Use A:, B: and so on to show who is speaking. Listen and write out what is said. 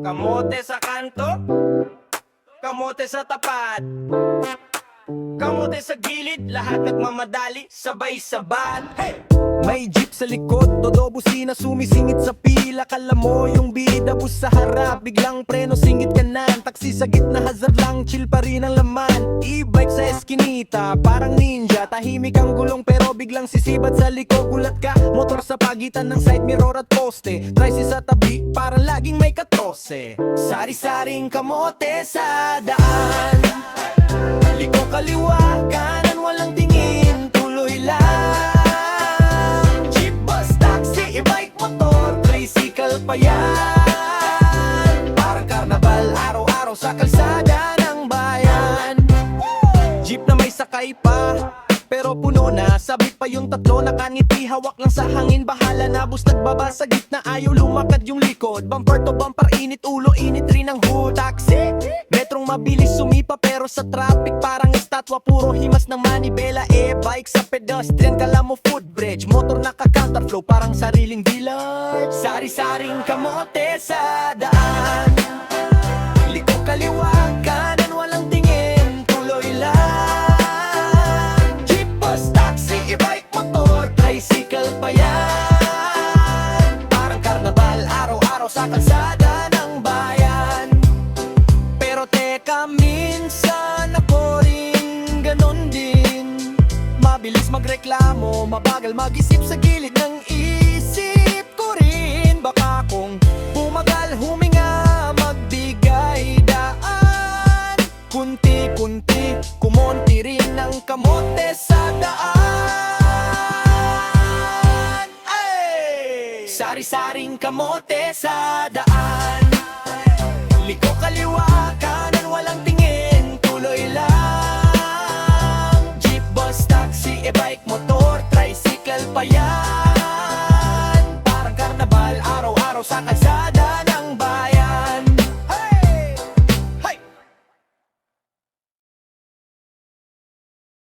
A: Kamote sa kanto, kamote sa tapat, kamote sa gilid, lahat nagmamadali, sabay-sabat. Hey!
B: May jeep sa likod, todo busina, sumisingit sa pila. Kala mo yung bida, bus sa harap, biglang preno, singit ka na. Taxi sa gitna, hazard lang, chill pa rin ang laman. E-bike sa eskinita, parang ninja. Tahimik ang gulong pero biglang sisibat sa liko. Gulat ka, motor sa pagitan ng side mirror at poste. Tricy sa tabi, parang laging may katrose. Sari-saring kamote sa daan, liko kaliwa, kanan walang tingin, tuloy lang. Tricycle pa yan, parang karnabal, araw-araw sa kalsada ng bayan. Jeep na may sakay pa, pero puno na, sabit pa yung tatlo, nakangiti, hawak lang sa hangin. Bahala na, bus nagbaba sa gitna, ayaw lumakad yung likod. Bumper to bumper, init ulo, init rin ang hood. Taxi, metrong mabilis sumipa, pero sa traffic parang estatwa, puro himas ng manibela. E-bike sa pedestrian, kala mo footbridge, motor naka-counterflow, parang sariling village. Sari-saring kamote sa daan, liko kaliwa, kanan walang tingin, tuloy lang. Jeep, bus, taxi, e-bike, motor, tricycle pa yan, parang karnabal, araw-araw sa kalsada ng bayan. Pero teka, minsan ako rin ganon din, mabilis magreklamo, mabagal mag-isip sa gilid ng isip ko rin. Baka kung bumagal, huminga, magbigay daan, kunti-kunti, kumonti rin ang kamote sa daan. Ay! Sari-saring kamote sa daan.